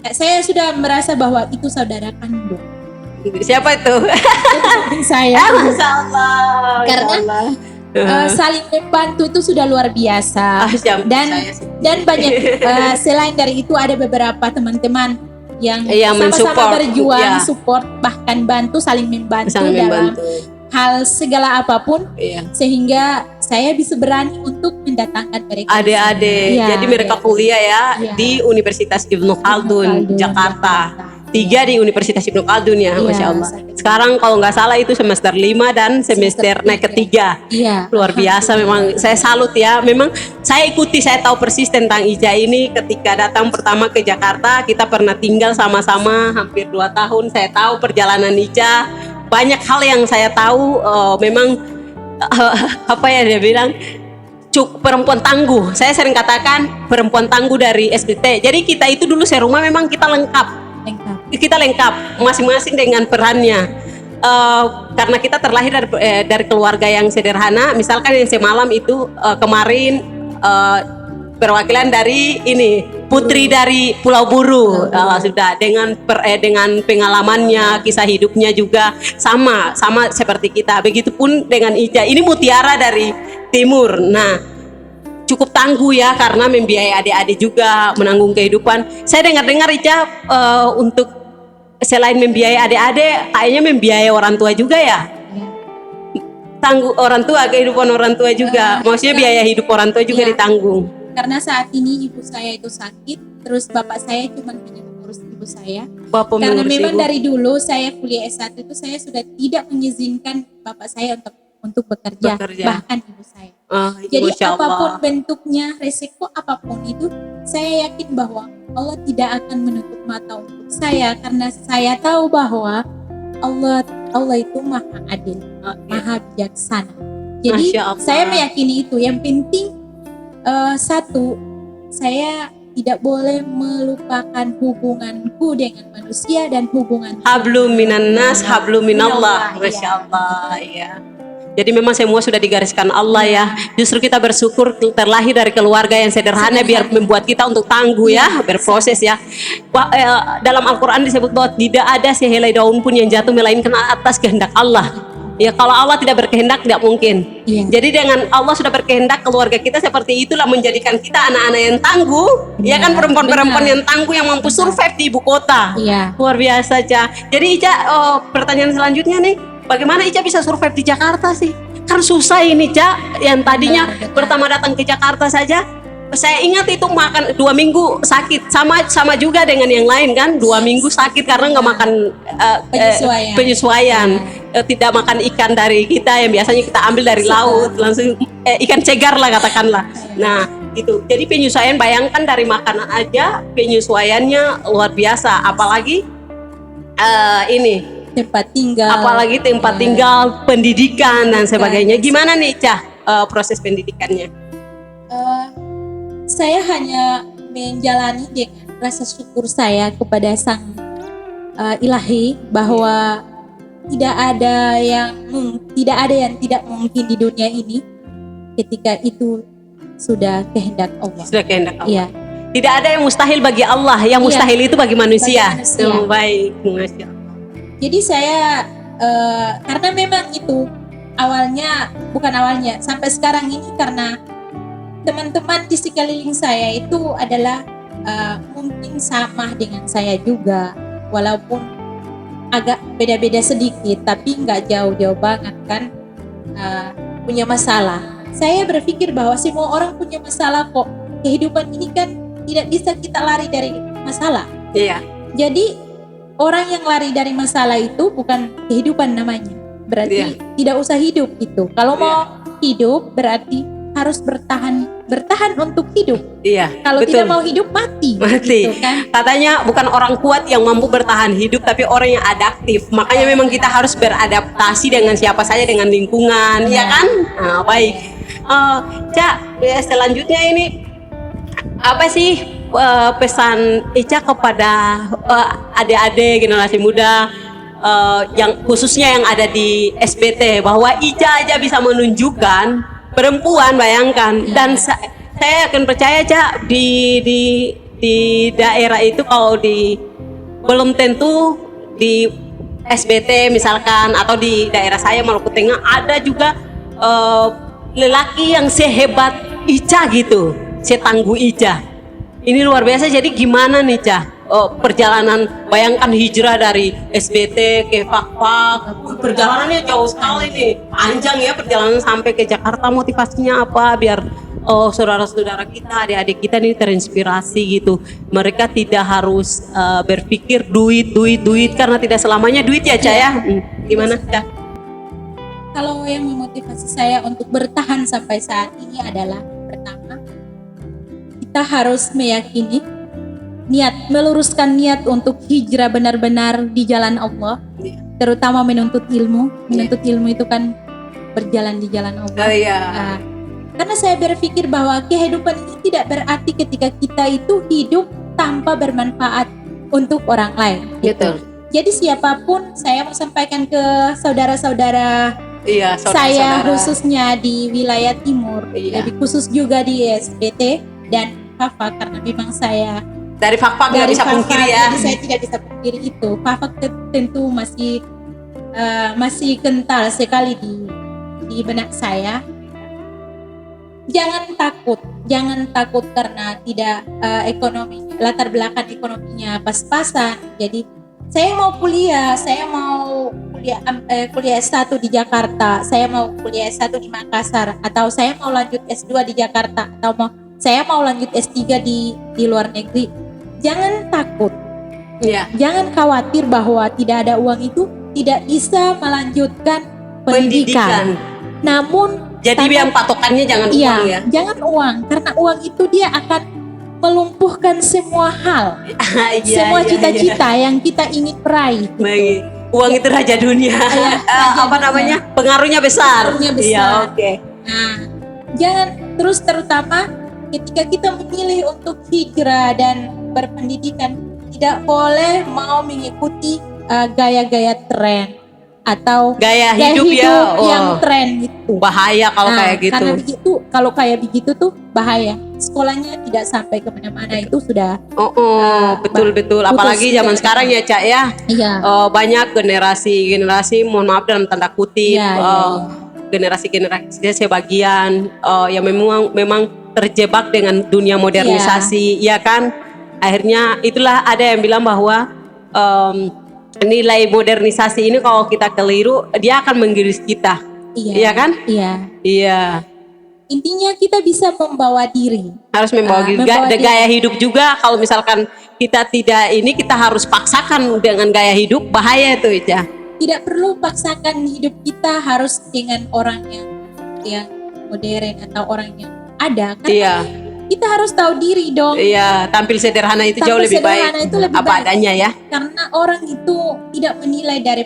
Saya sudah merasa bahwa itu saudara kandung Siapa itu? saya. Masya Allah. Karena saling membantu itu sudah luar biasa. Dan banyak selain dari itu ada beberapa teman-teman yang sama-sama mensupport, berjuang, ya. support, bahkan bantu, saling membantu Saling dalam membantu. hal segala apapun, Iya. sehingga saya bisa berani untuk mendatangkan mereka. Adik-adik, Iya, jadi mereka adik-adik. kuliah ya Iya. di Universitas Ibnu Khaldun, Jakarta. 3 di Universitas Ibnu Khaldun ya, Iya, Masya Allah. sakit. Sekarang kalau nggak salah itu semester 5 dan semester naik ketiga. Iya. Luar biasa memang, saya salut ya. Memang saya ikuti, saya tahu persis tentang Ica ini ketika datang pertama ke Jakarta. Kita pernah tinggal sama-sama hampir 2 tahun. Saya tahu perjalanan Ica. Banyak hal yang saya tahu, memang apa ya dia bilang, perempuan tangguh. Saya sering katakan perempuan tangguh dari SDT. Jadi kita itu dulu serumah memang kita lengkap. Kita lengkap masing-masing dengan perannya. Karena kita terlahir dari keluarga yang sederhana. Misalkan yang semalam itu kemarin perwakilan dari ini putri dari Pulau Buru, sudah dengan pengalamannya, kisah hidupnya juga sama seperti kita. Begitupun dengan Ica, ini mutiara dari timur. Nah, cukup tangguh ya karena membiayai adik-adik juga, menanggung kehidupan. Saya dengar-dengar Ica untuk selain membiayai adik-adik, kayaknya membiayai orang tua juga ya. Tangguh orang tua, kehidupan orang tua juga. Maksudnya biaya hidup orang tua juga ditanggung. Karena saat ini ibu saya itu sakit, terus bapak saya cuma hanya mengurus ibu saya. Bapak Karena mengurus memang ibu. dari dulu saya kuliah S1 itu saya sudah tidak mengizinkan bapak saya untuk bekerja, bahkan ibu saya. Jadi Masya Allah. apapun bentuknya, resiko apapun itu, saya yakin bahwa Allah tidak akan menutup mata untuk saya, karena saya tahu bahwa Allah itu maha adil, maha bijaksana. Jadi Masya Allah. saya meyakini itu. Yang penting satu, saya tidak boleh melupakan hubunganku dengan manusia dan hubungan Hablum minan nas, hablum minallah. Minallah, Masya Allah, ya. Jadi memang semua sudah digariskan Allah ya. Justru kita bersyukur terlahir dari keluarga yang sederhana biar membuat kita untuk tangguh ya, berproses ya. Dalam Al-Quran disebut bahwa tidak ada sehelai daun pun yang jatuh melainkan atas kehendak Allah. Ya, kalau Allah tidak berkehendak tidak mungkin. Iya. Jadi dengan Allah sudah berkehendak, keluarga kita seperti itulah menjadikan kita anak-anak yang tangguh. Ya kan, perempuan-perempuan benar. yang tangguh yang mampu survive di ibu kota. Iya. Luar biasa, Ica. Jadi Ica, pertanyaan selanjutnya nih, bagaimana Ica bisa survive di Jakarta sih? Kan susah ini, Ica. Yang tadinya Benar. pertama datang ke Jakarta saja, saya ingat itu makan 2 minggu sakit, sama juga dengan yang lain kan, 2 minggu sakit karena nggak makan penyesuaian. Tidak makan ikan dari kita yang biasanya kita ambil dari laut, langsung ikan cegar lah katakanlah. Nah itu, jadi penyesuaian, bayangkan dari makanan aja penyesuaiannya luar biasa, apalagi ini tempat tinggal, apalagi tempat tinggal, pendidikan dan sebagainya. Gimana nih Ica proses pendidikannya? Saya hanya menjalani dengan rasa syukur saya kepada Sang Ilahi bahwa tidak ada yang tidak mungkin di dunia ini ketika itu sudah kehendak Allah. Sudah kehendak Allah. Iya. Tidak ada yang mustahil bagi Allah, yang Iya. mustahil itu bagi manusia. Bagi manusia. Baik, Masya Allah. Jadi saya karena memang itu bukan awalnya sampai sekarang ini, karena teman-teman di sekeliling saya itu adalah mungkin sama dengan saya juga, walaupun agak beda-beda sedikit, tapi nggak jauh-jauh banget kan, punya masalah. Saya berpikir bahwa semua orang punya masalah kok. Kehidupan ini kan tidak bisa kita lari dari masalah. Iya. Jadi orang yang lari dari masalah itu bukan kehidupan namanya. Berarti tidak usah hidup gitu. Kalau mau hidup berarti harus bertahan untuk hidup. Iya. Kalau betul. tidak mau hidup mati. Gitu, kan? Katanya bukan orang kuat yang mampu bertahan hidup, tapi orang yang adaptif. Makanya memang kita harus beradaptasi dengan siapa saja, dengan lingkungan, ya kan? Nah, baik. Cak, selanjutnya ini apa sih pesan Ica kepada adik-adik generasi muda yang khususnya yang ada di SBT, bahwa Ica aja bisa menunjukkan perempuan, bayangkan, dan saya akan percaya Cak di daerah itu kalau belum tentu di SBT misalkan atau di daerah saya Maluku Tengah ada juga lelaki yang sehebat Ica gitu, setangguh Ica. Ini luar biasa. Jadi gimana nih Cak perjalanan, bayangkan hijrah dari SBT ke Fakfak, perjalanannya jauh sekali nih, panjang ya perjalanan sampai ke Jakarta. Motivasinya apa biar saudara-saudara kita, adik-adik kita ini terinspirasi gitu. Mereka tidak harus berpikir duit karena tidak selamanya duit ya Cak ya. Gimana Cak? Kalau yang memotivasi saya untuk bertahan sampai saat ini adalah, pertama, kita harus meyakini meluruskan niat untuk hijrah benar-benar di jalan Allah, terutama menuntut ilmu. Menuntut ilmu itu kan berjalan di jalan Allah. Nah, karena saya berpikir bahwa kehidupan ini tidak berarti ketika kita itu hidup tanpa bermanfaat untuk orang lain. Betul. Jadi siapapun, saya mau sampaikan ke saudara-saudara saya saudara-saudara khususnya di wilayah timur, lebih khusus juga di SBT dan Fakfak, karena memang saya dari Fakfak nggak bisa pungkiri ya. Jadi saya tidak bisa pungkiri itu. Fakfak tentu masih kental sekali di benak saya. Jangan takut karena tidak latar belakang ekonominya pas-pasan. Jadi saya mau kuliah S1 di Jakarta, saya mau kuliah S1 di Makassar, atau saya mau lanjut S2 di Jakarta, atau saya mau lanjut S3 di luar negeri. Jangan takut, jangan khawatir bahwa tidak ada uang itu tidak bisa melanjutkan pendidikan. Namun jadi yang patokannya jangan uang ya. Jangan uang, karena uang itu dia akan melumpuhkan semua hal, semua cita-cita yang kita ingin raih. Baik. Uang itu raja dunia. Pengaruhnya besar. Iya, oke. Nah, jangan terutama ketika kita memilih untuk hijrah dan berpendidikan, tidak boleh mau mengikuti gaya-gaya tren atau gaya hidup yang tren gitu. Bahaya kalau kayak gitu. Karena kalau kayak begitu tuh bahaya. Sekolahnya tidak sampai kemana-mana, itu sudah betul. Apalagi zaman sekarang ya Cak ya. Banyak generasi mohon maaf dalam tanda kutip, generasi sebagian yang memang terjebak dengan dunia modernisasi, ya kan. Akhirnya itulah ada yang bilang bahwa nilai modernisasi ini kalau kita keliru dia akan menggiris kita, iya kan? Iya. Intinya kita bisa membawa diri. Harus membawa diri. Gaya hidup juga, kalau misalkan kita tidak kita harus paksakan dengan gaya hidup, bahaya itu ya. Tidak perlu paksakan hidup kita harus dengan orang yang modern atau orang yang ada. Karena kita harus tahu diri dong. Iya, tampil sederhana itu jauh lebih baik. Itu lebih apa baik. Adanya ya. Karena orang itu tidak menilai dari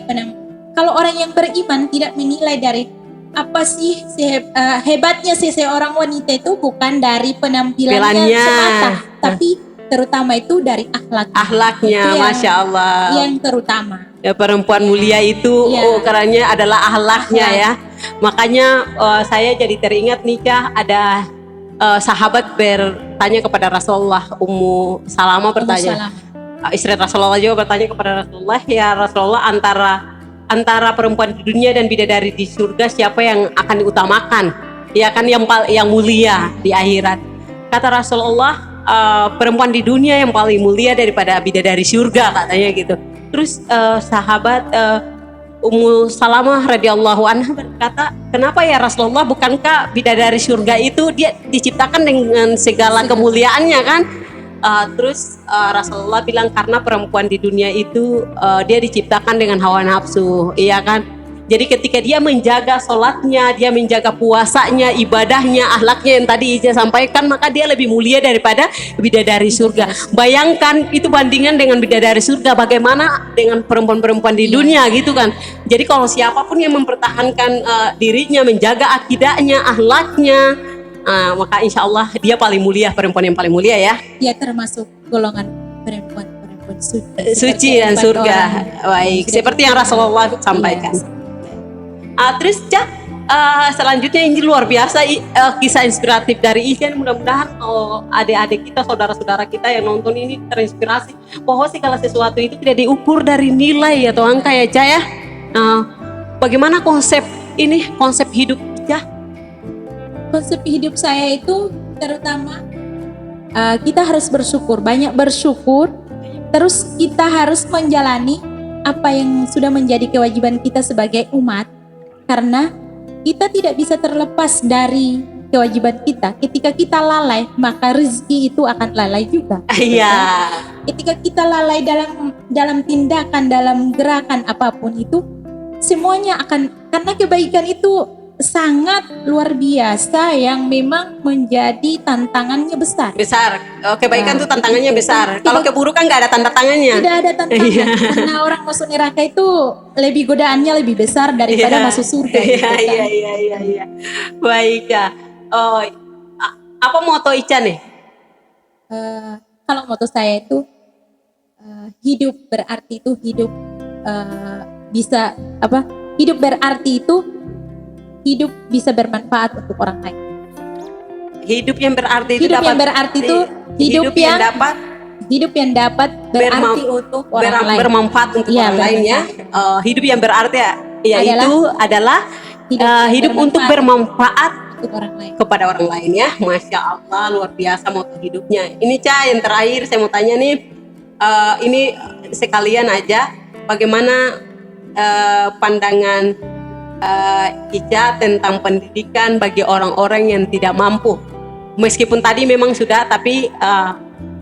kalau orang yang beriman tidak menilai dari apa sih hebatnya seseorang wanita itu bukan dari penampilannya semata, tapi terutama itu dari akhlaknya. Masya Allah. Yang terutama. Ya, perempuan mulia itu kerennya adalah akhlaknya ya. Makanya saya jadi teringat nih Kak, ada sahabat bertanya kepada Rasulullah, Ummu Salamah bertanya. Istri Rasulullah juga bertanya kepada Rasulullah, ya Rasulullah, antara perempuan di dunia dan bidadari di surga siapa yang akan diutamakan? Ya kan yang mulia di akhirat. Kata Rasulullah, perempuan di dunia yang paling mulia daripada bidadari surga, katanya gitu. Terus sahabat Ummu Salamah radhiyallahu anha berkata, kenapa ya Rasulullah, bukankah bidadari surga itu dia diciptakan dengan segala kemuliaannya kan? Terus Rasulullah bilang karena perempuan di dunia itu dia diciptakan dengan hawa nafsu, iya kan? Jadi ketika dia menjaga sholatnya, dia menjaga puasanya, ibadahnya, akhlaknya yang tadi Ica sampaikan, maka dia lebih mulia daripada bidadari surga. Bayangkan itu bandingan dengan bidadari surga, bagaimana dengan perempuan-perempuan di dunia gitu kan. Jadi kalau siapapun yang mempertahankan dirinya, menjaga akidahnya, akhlaknya, maka insya Allah dia paling mulia, perempuan yang paling mulia ya. Dia termasuk golongan perempuan Suci dan surga. Baik, seperti yang Rasulullah sampaikan. Terus selanjutnya ini luar biasa kisah inspiratif dari Ica. Mudah-mudahan adik-adik kita, saudara-saudara kita yang nonton ini terinspirasi bahwa segala sesuatu itu tidak diukur dari nilai atau angka ya Ica ya. Bagaimana konsep hidup Ica? Konsep hidup saya itu terutama kita harus bersyukur, banyak bersyukur. Terus kita harus menjalani apa yang sudah menjadi kewajiban kita sebagai umat. Karena kita tidak bisa terlepas dari kewajiban kita. Ketika kita lalai, maka rezeki itu akan lalai juga. Iya. Ketika kita lalai dalam tindakan, dalam gerakan apapun itu, semuanya akan, karena kebaikan itu sangat luar biasa yang memang menjadi tantangannya besar. Kebaikan itu tantangannya besar. Kalau keburukan nggak ada tanda tangannya. Tidak ada tantangan. Karena orang masuk neraka itu lebih godaannya lebih besar daripada masuk surga. Iya. Baik ya. Apa moto Ica nih? Kalau moto saya itu hidup berarti itu hidup bisa apa? Hidup berarti itu hidup bisa bermanfaat untuk orang lain. Hidup yang berarti itu hidup yang berarti itu hidup yang dapat berarti untuk orang lain. Bermanfaat untuk orang lain ya. Hidup yang berarti itu adalah hidup untuk bermanfaat untuk orang lain. Kepada orang lain ya. Masya Allah, luar biasa moto hidupnya. Ini Ca, yang terakhir saya mau tanya nih, ini sekalian aja bagaimana pandangan Ica tentang pendidikan bagi orang-orang yang tidak mampu. Meskipun tadi memang sudah, tapi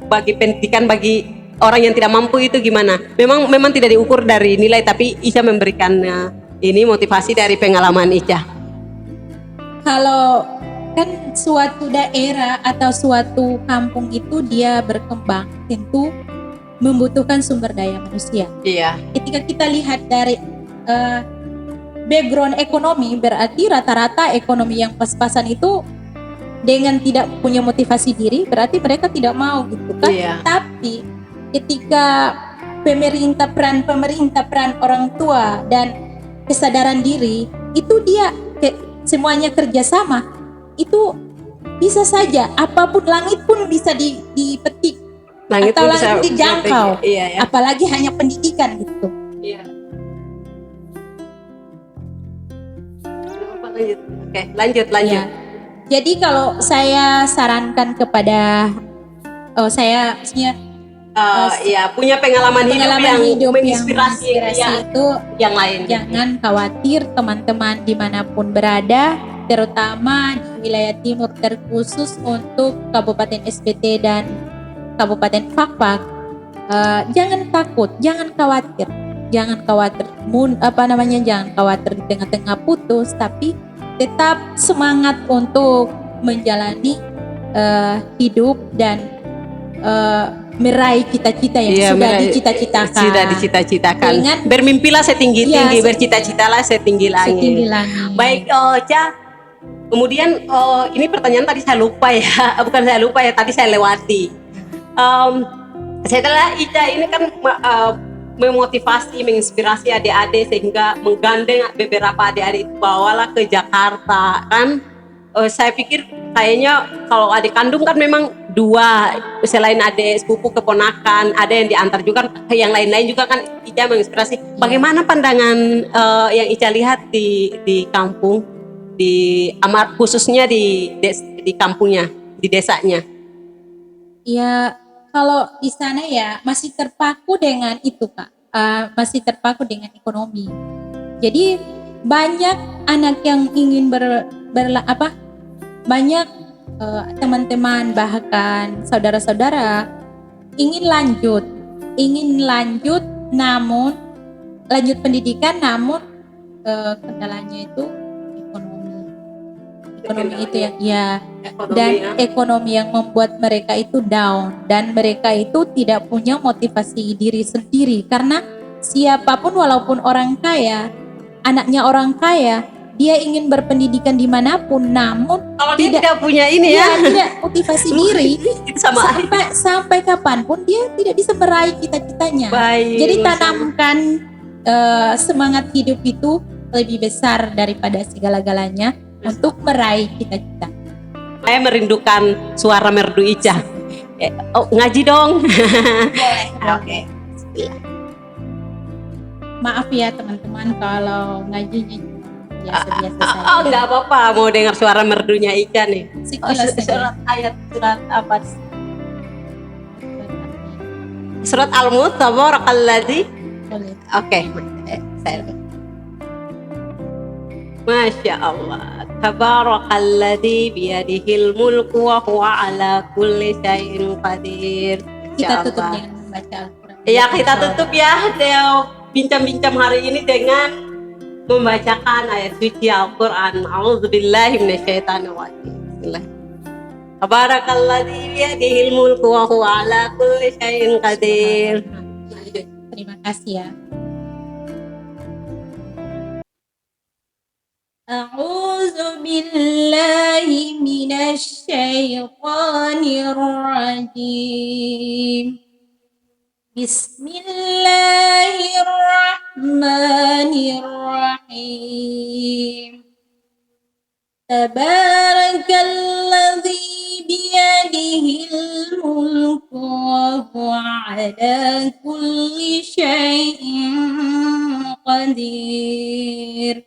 bagi pendidikan bagi orang yang tidak mampu itu gimana? Memang tidak diukur dari nilai, tapi Ica memberikan ini motivasi dari pengalaman Ica. Kalau kan suatu daerah atau suatu kampung itu dia berkembang tentu membutuhkan sumber daya manusia. Iya. Ketika kita lihat dari background ekonomi, berarti rata-rata ekonomi yang pas-pasan itu dengan tidak punya motivasi diri, berarti mereka tidak mau gitu kan. Iya. Tapi ketika pemerintah peran orang tua dan kesadaran diri itu dia semuanya kerjasama, itu bisa saja apapun, langit pun bisa dipetik, Langit atau pun bisa langit dijangkau. Iya, ya. Apalagi hanya pendidikan gitu. Iya. Oke, lanjut. Ya. Jadi kalau saya sarankan kepada saya maksudnya punya pengalaman hidup yang menginspirasi itu yang lain. Jangan khawatir teman-teman dimanapun berada, terutama di wilayah timur terkhusus untuk Kabupaten SPT dan Kabupaten Fakfak. Jangan takut, jangan khawatir. Jangan khawatir, jangan khawatir di tengah-tengah putus, tapi tetap semangat untuk menjalani hidup dan meraih cita-cita yang sudah dicita-citakan. Sudah dicita-citakan. Dengan bermimpilah setinggi-tinggi, bercita-citalah setinggi langit. Baik, Ca. Kemudian ini pertanyaan tadi saya lupa ya, bukan saya lupa ya, tadi saya lewati. Setelah Ica ini kan memotivasi, menginspirasi adik-adik sehingga menggandeng beberapa adik-adik itu bawalah ke Jakarta kan. Saya pikir kayaknya kalau adik kandung kan memang 2, selain adik sepupu keponakan, ada yang diantar juga, yang lain-lain juga kan. Ica menginspirasi. Bagaimana pandangan yang Ica lihat di kampung, khususnya di kampungnya, di desanya? Ya, kalau di sana ya masih terpaku dengan itu Kak, masih terpaku dengan ekonomi. Jadi banyak anak yang ingin banyak teman-teman bahkan saudara-saudara ingin lanjut namun lanjut pendidikan, namun kendalanya itu ekonomi itu yang ya, dan ekonomi yang membuat mereka itu down, dan mereka itu tidak punya motivasi diri sendiri. Karena siapapun walaupun orang kaya, anaknya orang kaya, dia ingin berpendidikan dimanapun, namun Kalau dia tidak punya ini ya, tidak motivasi diri, itu sama. sampai kapanpun dia tidak bisa meraih cita-citanya. Baik, Jadi Masya Allah. tanamkan semangat hidup itu lebih besar daripada segala-galanya untuk meraih cita-cita. Saya merindukan suara merdu Ica. Ngaji dong. Boleh. Oke. Maaf ya teman-teman kalau ngajinya biasa-biasa saja. Oh, nggak apa-apa, mau dengar suara merdunya Ica nih. Sekilas saja. Surat apa? Surat Al-Mulk, tabarakalladzi. Boleh. Oke, saya. Masya Allah. Tabarakalladzi biyadihil mulku wa huwa ala kulli syai'in qadir. Kita Masya tutup Allah. dengan membaca Al-Quran. Ya, kita tutup ya bincang-bincang hari ini dengan membacakan ayat suci Al-Quran. A'udzubillahi minasyaitonirrajim. Bismillah. Tabarakalladzi biyadihil mulku wa huwa ala kulli syai'in qadir. Terima kasih ya. A'udzu billahi minasy syaithanir rajim. Bismillahirrahmanirrahim. Tabarakalladzi biyadihil mulku wa huwa ala kulli syai'in qadir.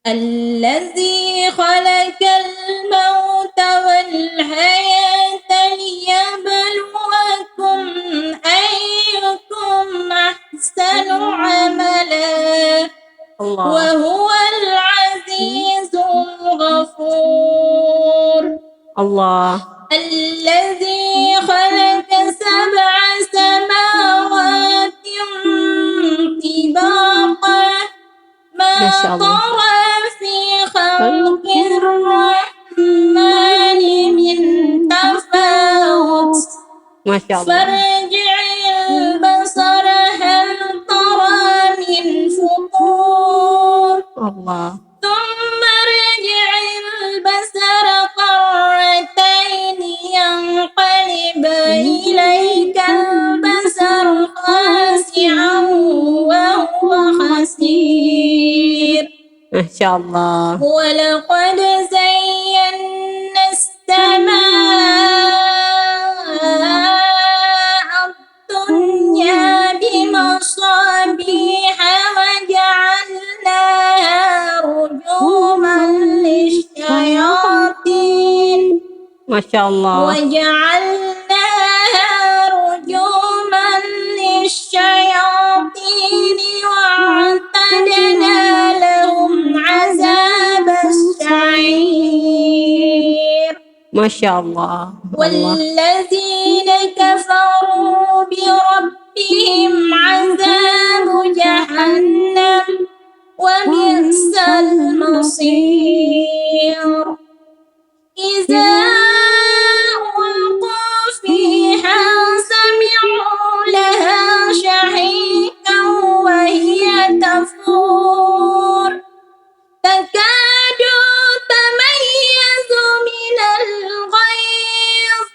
الذي خلق الموت والحياة ليبلوكم أيكم أحسن عملا Allah. وهو العزيز الغفور. Allah. الذي خلق سبع سماوات طباقا ما Masya Allah. ترى في خلق الرحمن من تفاوت Masya Allah. فارجع البصر هل ترى من فطور Allah. ثم ارجع البصر قرتين ينقلب إليك البصر خاسعا وهو خسير. Masya Allah. ولقد زينا السماء الدنيا بمصابيح وجعلناها رجوما للشياطين Masya Allah. وجعلناها رجوما للشياطين وأعتدنا لهم عذاب السعير. Masya Allah. Allah. والذين كفروا بربهم عذاب جهنم وبئس المصير. إذا ألقوا فيها سمعوا لها شهيقا وهي تفور تكاد تميز من الغيظ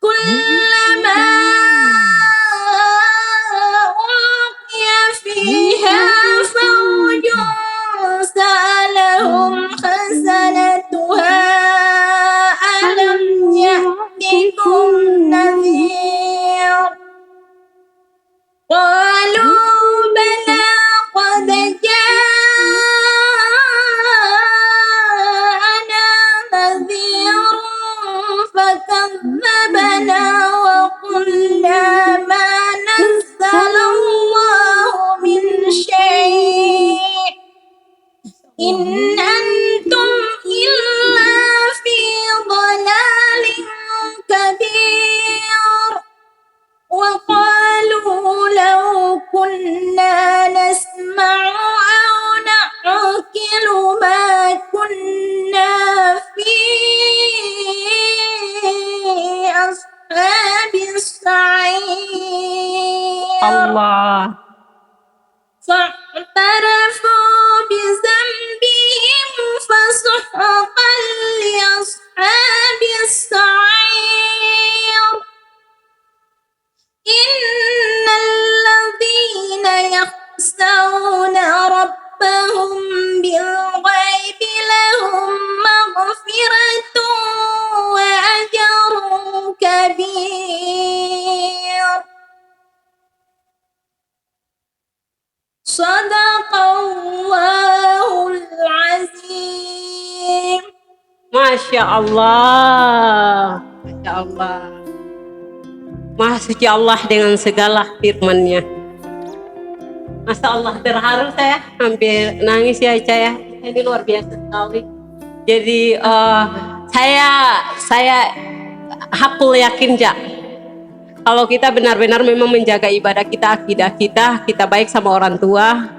كلما ألقي فيها فوج سألهم خزنتها ألم يأتكم نذير قالوا بلى قد كنا نسمع أو نعقل ما كنا في أصحاب السعير Allah. فاعترفوا بذنبهم فسحقا لأصحاب السعير إن الذين يخشون ربهم بالغيب لهم مغفرة وأجر كبير صدق الله العظيم. Masya Allah. Masya Allah. Maha suci Allah dengan segala firman-Nya. Masya Allah, terharu saya, hampir nangis ya Ica ya. Ini luar biasa sekali. Jadi saya hakul yakin Ja, kalau kita benar-benar memang menjaga ibadah kita, akidah kita baik sama orang tua,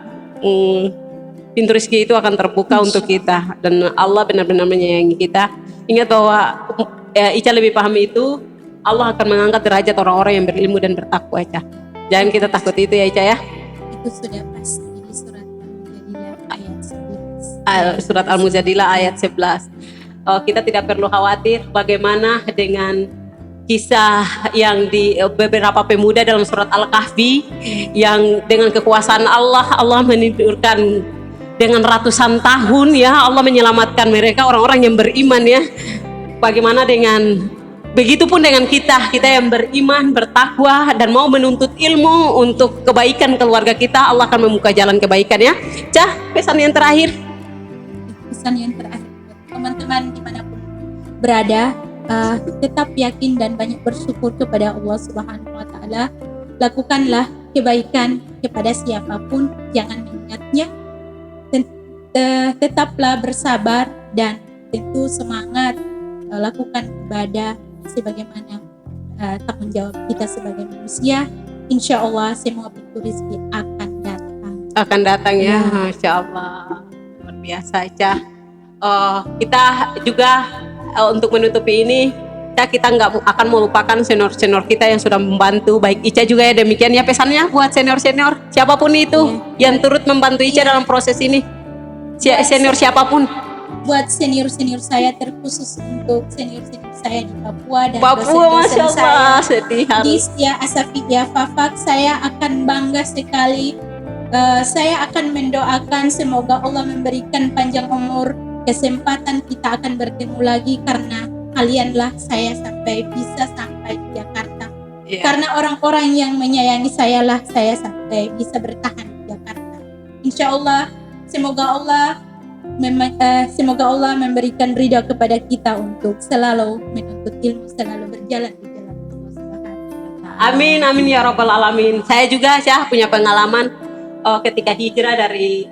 pintu rezeki itu akan terbuka untuk kita dan Allah benar-benar menyayangi kita. Ingat bahwa Ica lebih paham itu, Allah akan mengangkat derajat orang-orang yang berilmu dan bertakwa Ica. Jangan kita takut itu ya Ica ya. Itu sudah pasti di surat Al-Mujadilah ayat 11. Surat Al-Mujadilah ayat 11. Kita tidak perlu khawatir bagaimana dengan kisah yang di beberapa pemuda dalam surat Al-Kahfi yang dengan kekuasaan Allah menidurkan dengan ratusan tahun ya, Allah menyelamatkan mereka orang-orang yang beriman ya. Bagaimana dengan begitupun dengan kita yang beriman, bertakwa dan mau menuntut ilmu untuk kebaikan keluarga kita, Allah akan membuka jalan kebaikan ya. Cah, pesan yang terakhir. Pesan yang terakhir teman-teman dimanapun berada, tetap yakin dan banyak bersyukur kepada Allah Subhanahu wa Ta'ala. Lakukanlah kebaikan kepada siapapun, jangan mengingatnya. Tetaplah bersabar dan tentu semangat lakukan ibadah sebagaimana tanggung jawab kita sebagai manusia. Insya Allah semua pintu rezeki akan datang Ya. Masya Allah, luar biasa Ica. Kita juga untuk menutupi ini, kita nggak akan melupakan senior-senior kita yang sudah membantu. Baik Ica juga ya, demikian ya pesannya buat senior-senior siapapun itu yang turut membantu Ica dalam proses ini. Senior siapapun. Buat senior-senior saya, terkhusus untuk senior-senior saya di Papua dan Papua, Masya dosen-dosen Allah, saya sedih. di Setia Asafiyah Fafak, saya akan bangga sekali. Saya akan mendoakan semoga Allah memberikan panjang umur, kesempatan kita akan bertemu lagi karena kalianlah saya bisa sampai di Jakarta. Karena orang-orang yang menyayangi saya lah saya sampai bisa bertahan di Jakarta. Insya Allah semoga Allah memberikan ridha kepada kita untuk selalu menuntut ilmu, selalu berjalan di jalan Allah Subhanahu wa Ta'ala. Amin, amin ya Rabbal Alamin. Saya juga Syah punya pengalaman ketika hijrah dari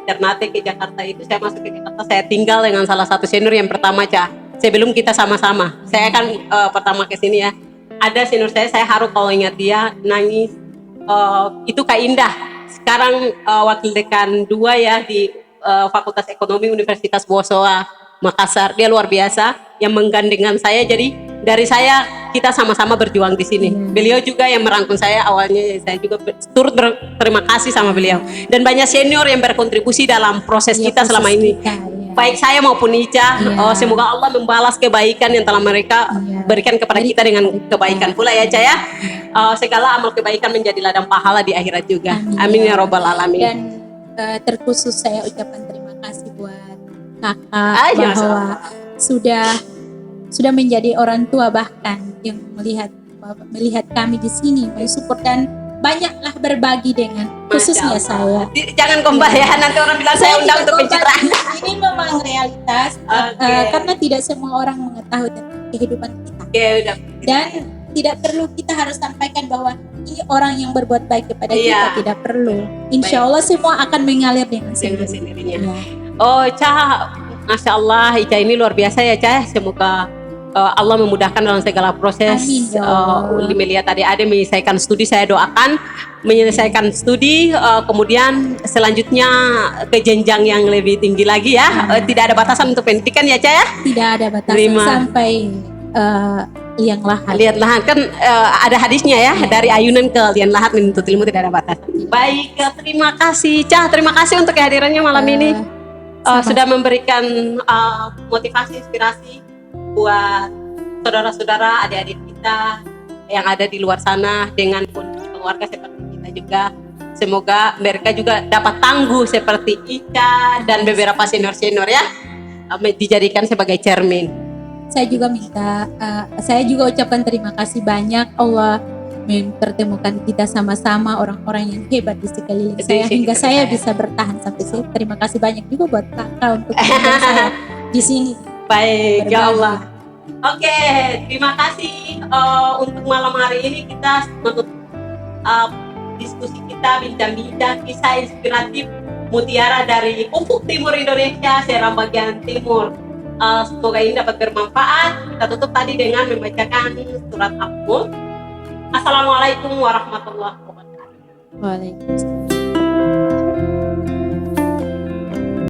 Ternate ke Jakarta itu. Saya masuk ke Jakarta, saya tinggal dengan salah satu senior yang pertama Syah. Sebelum kita sama-sama, saya kan pertama ke sini ya. Ada senior saya haru kalau ingat dia, nangis. Itu Kak Indah. Sekarang wakil dekan 2 ya di Fakultas Ekonomi Universitas Bosowa Makassar. Dia luar biasa yang menggandengkan saya, jadi dari saya kita sama-sama berjuang di sini. Beliau juga yang merangkul saya awalnya, saya juga turut berterima kasih sama beliau. Dan banyak senior yang berkontribusi dalam proses kita selama ini. Baik saya maupun Ica, semoga Allah membalas kebaikan yang telah mereka berikan kepada kita dengan kebaikan pula ya Ica ya. Segala amal kebaikan menjadi ladang pahala di akhirat juga. Amin ya Rabbal Alamin. Dan terkhusus saya ucapkan terima kasih buat kakak bahwa sudah menjadi orang tua bahkan yang melihat kami di sini, mensupport dan banyaklah berbagi dengan khususnya saya. Jangan gombal ya, nanti orang bilang saya undang untuk pencitraan. Ini memang realitas karena tidak semua orang mengetahui tentang kehidupan kita. Udah. Dan tidak perlu kita harus sampaikan bahwa ini orang yang berbuat baik kepada kita, tidak perlu. Insya Allah semua akan mengalir dengan sendirinya. Oh Cah, Masya Allah Ica ini luar biasa ya Cah. Semoga Allah memudahkan dalam segala proses. Amin, ya Allah. Melihat adik-adik menyelesaikan studi, saya doakan menyelesaikan studi, kemudian selanjutnya ke jenjang yang lebih tinggi lagi ya. Tidak ada batasan untuk pendidikan ya Ca ya. Tidak ada batasan Terima. sampai liang lahat. Lihat lahat kan ada hadisnya ya, dari ayunan ke lian lahat menuntut ilmu tidak ada batasan. Baik, terima kasih Ca, terima kasih untuk kehadirannya malam ini. Sudah memberikan motivasi, inspirasi buat saudara-saudara, adik-adik kita yang ada di luar sana dengan keluarga seperti kita juga. Semoga mereka juga dapat tangguh seperti Ica dan beberapa senior-senior ya, dijadikan sebagai cermin. Saya juga ucapkan terima kasih banyak, Allah mempertemukan kita sama-sama orang-orang yang hebat di sekeliling saya hingga saya bisa bertahan sampai sini. Terima kasih banyak juga buat kakak untuk mengundang saya di sini. Baik, Berbagi. ya Allah. Oke, terima kasih untuk malam hari ini kita menutup diskusi kita, bincang-bincang kisah inspiratif mutiara dari ufuk timur Indonesia, Seram bagian timur. Semoga ini dapat bermanfaat. Kita tutup tadi dengan membacakan surat Al-Mulk. Assalamualaikum warahmatullahi wabarakatuh. Waalaikumsalam.